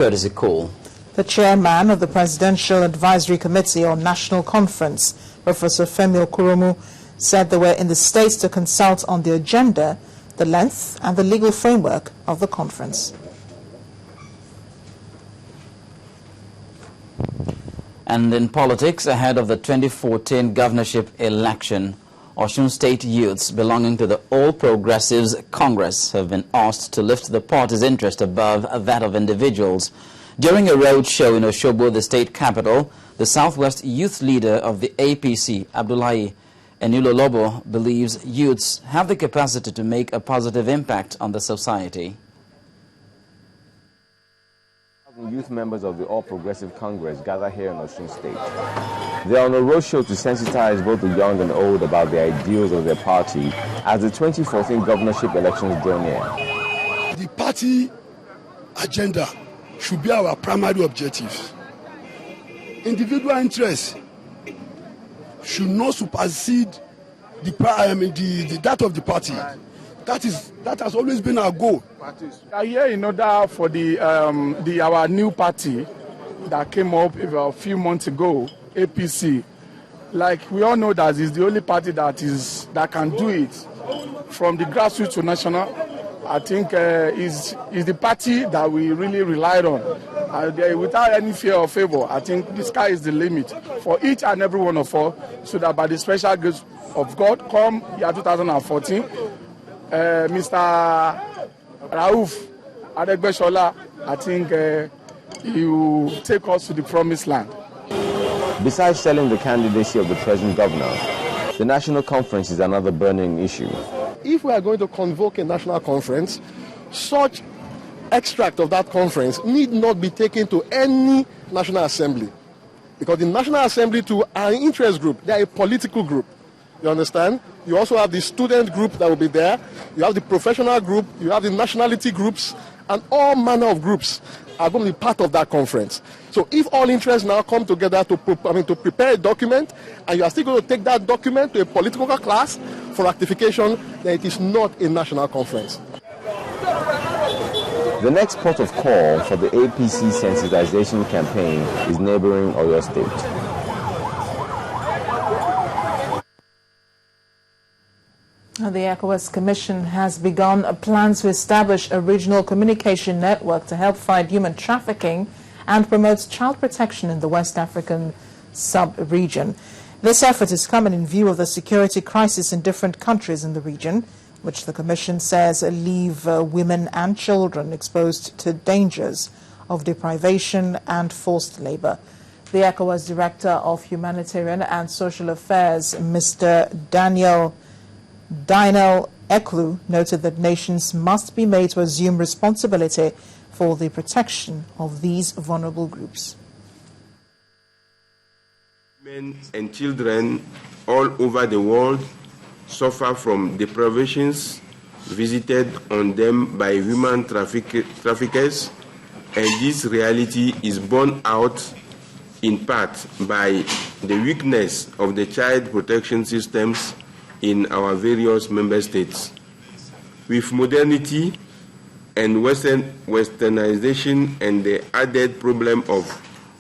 courtesy call. The chairman of the Presidential Advisory Committee on National Conference, Professor Femi Okuromu, said they were in the States to consult on the agenda, the length and the legal framework of the conference. And in politics, ahead of the 2014 governorship election, Osun State youths belonging to the All Progressives Congress have been asked to lift the party's interest above that of individuals. During a road show in Osogbo, the state capital, the Southwest youth leader of the APC, Abdullahi Enilolobo, believes youths have the capacity to make a positive impact on the society. Youth members of the All Progressive Congress gather here in Osun State. They are on a roadshow to sensitize both the young and old about the ideals of their party as the 2014 governorship elections draw near. The party agenda should be our primary objectives. Individual interests should not supersede that of the party. That has always been our goal. We are here in order for our new party that came up a few months ago, APC. Like we all know, that is the only party that can do it from the grassroots to national. I think is the party that we really relied on. Without any fear or favor, I think the sky is the limit for each and every one of us, so that by the special grace of God, come year 2014, Mr. Rauf Adegbeshola, I think he will take us to the promised land. Besides selling the candidacy of the present governor, the national conference is another burning issue. If we are going to convoke a national conference, such extract of that conference need not be taken to any National Assembly. Because the National Assembly, to an interest group, they are a political group. You understand? You also have the student group that will be there. You have the professional group. You have the nationality groups. And all manner of groups are going to be part of that conference. So if all interests now come together to prepare a document, and you are still going to take that document to a political class for ratification, then it is not a national conference. The next port of call for the APC sensitization campaign is neighboring Oyo State. The ECOWAS Commission has begun a plan to establish a regional communication network to help fight human trafficking and promote child protection in the West African sub-region. This effort is coming in view of the security crisis in different countries in the region, which the Commission says leave women and children exposed to dangers of deprivation and forced labor. The ECOWAS Director of Humanitarian and Social Affairs, Mr. Daniel Eklu, noted that nations must be made to assume responsibility for the protection of these vulnerable groups. Men and children all over the world suffer from deprivations visited on them by human traffickers, and this reality is borne out in part by the weakness of the child protection systems in our various member states. With modernity and westernization and the added problem of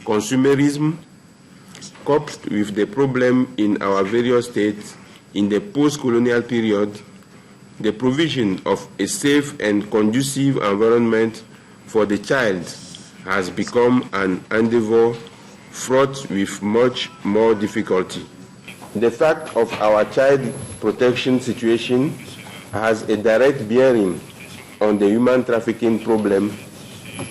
consumerism, coupled with the problem in our various states in the post-colonial period, the provision of a safe and conducive environment for the child has become an endeavor fraught with much more difficulty. The fact of our child protection situation has a direct bearing on the human trafficking problem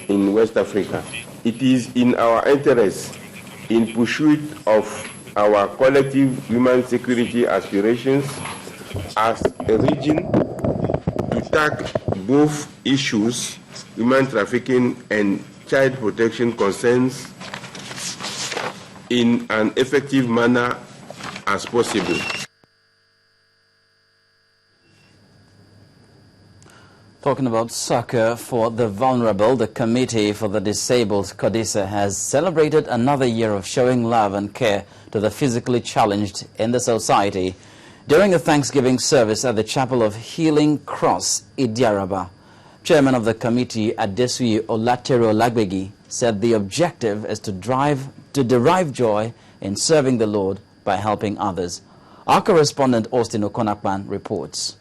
in West Africa. It is in our interest, in pursuit of our collective human security aspirations as a region, to tackle both issues, human trafficking and child protection concerns, in an effective manner as possible. Talking about soccer for the vulnerable, the Committee for the Disabled, CODISA, has celebrated another year of showing love and care to the physically challenged in the society during a Thanksgiving service at the Chapel of Healing Cross, Idiaraba. Chairman of the committee, Adesuyi Olatero Lagbegi, said the objective is to derive joy in serving the Lord by helping others. Our correspondent Austin Okonakpan reports.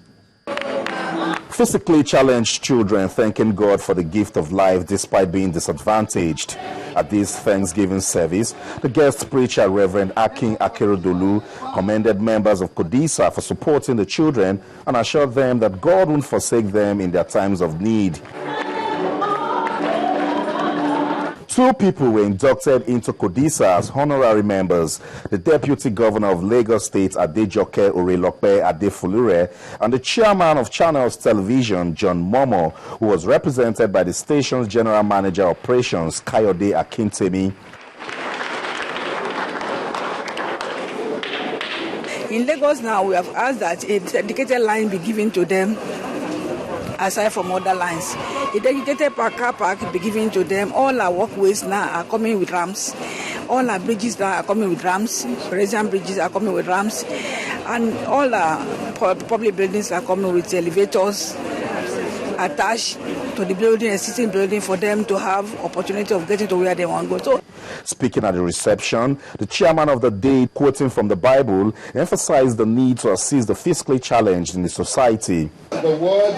Physically challenged children thanking God for the gift of life despite being disadvantaged. At this Thanksgiving service, the guest preacher, Reverend Akin Akeredolu, commended members of CODISA for supporting the children and assured them that God won't forsake them in their times of need. 2 people were inducted into CODISA as honorary members: the Deputy Governor of Lagos State, Adejoke Orelope Adefulure, and the Chairman of Channels Television, John Momo, who was represented by the station's General Manager Operations, Kayode Akintemi. In Lagos now, we have asked that a dedicated line be given to them aside from other lines. A dedicated car park be given to them. All our walkways now are coming with ramps. All our bridges now are coming with ramps. Pedestrian bridges are coming with ramps. And all our public buildings are coming with elevators attached to the building, existing building, for them to have opportunity of getting to where they want to go. So, speaking at the reception, the chairman of the day, quoting from the Bible, emphasized the need to assist the physically challenged in the society. The word,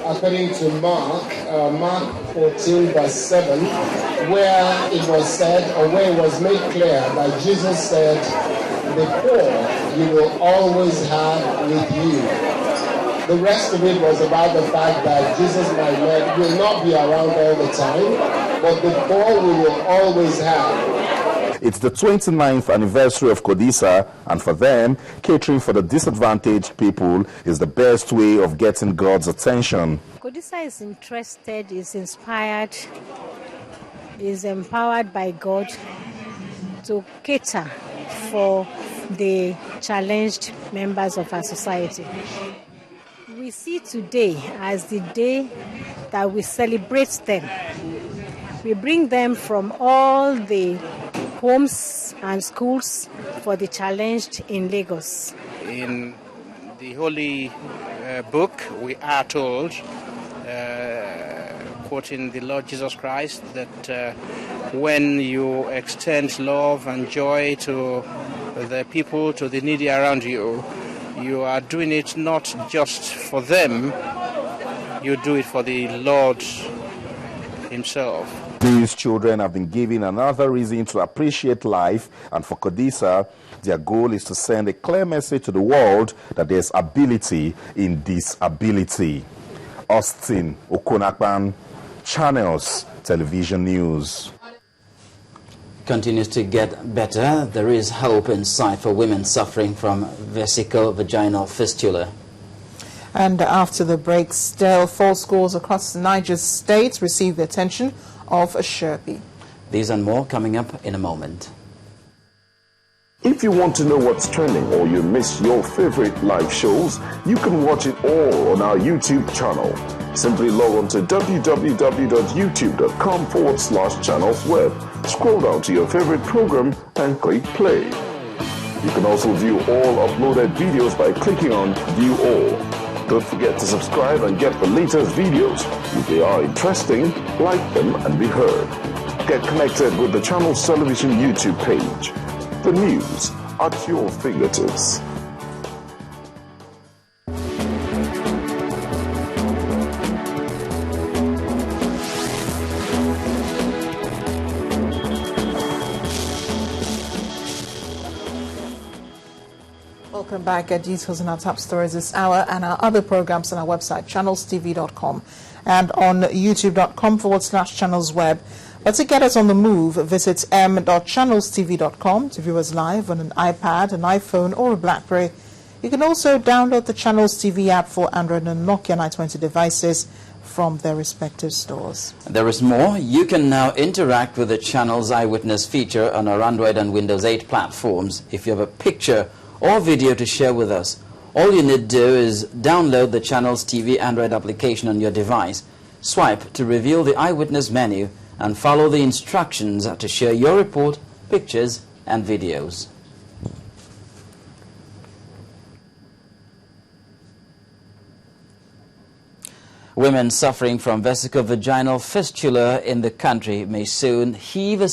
according to Mark 14 verse 7, where it was said, or where it was made clear that Jesus said, the poor you will always have with you. The rest of it was about the fact that Jesus will not be around all the time, but the poor we will always have. It's the 29th anniversary of CODISA, and for them, catering for the disadvantaged people is the best way of getting God's attention. CODISA is interested, is inspired, is empowered by God to cater for the challenged members of our society. We see today as the day that we celebrate them. We bring them from all the homes and schools for the challenged in Lagos. In the Holy Book, we are told, quoting the Lord Jesus Christ, that when you extend love and joy to the people, to the needy around you, you are doing it not just for them, you do it for the Lord Himself. These children have been given another reason to appreciate life, and for CODISA, their goal is to send a clear message to the world that there's ability in disability. Austin Okonakpan, Channels Television News. Continues to get better. There is hope in sight for women suffering from vesico-vaginal fistula. And after the break, still 4 schools across Niger State receive the attention of a Sherpy. These and more coming up in a moment. If you want to know what's trending or you miss your favorite live shows, you can watch it all on our YouTube channel. Simply log on to www.youtube.com/channelsweb. Scroll down to your favorite program and click play. You can also view all uploaded videos by clicking on View All. Don't forget to subscribe and get the latest videos. If they are interesting, like them and be heard. Get connected with the Channels Television YouTube page. The news at your fingertips. Welcome back. Get details on our top stories this hour and our other programs on our website, channelstv.com, and on youtube.com/channelsweb. But to get us on the move, visit m.channelstv.com to view us live on an iPad, an iPhone, or a BlackBerry. You can also download the Channels TV app for Android and Nokia 920 devices from their respective stores. There is more. You can now interact with the Channels Eyewitness feature on our Android and Windows 8 platforms. If you have a picture or video to share with us, all you need to do is download the Channels TV Android application on your device, swipe to reveal the Eyewitness menu, and follow the instructions to share your report, pictures, and videos. Women suffering from vesicovaginal fistula in the country may soon heave a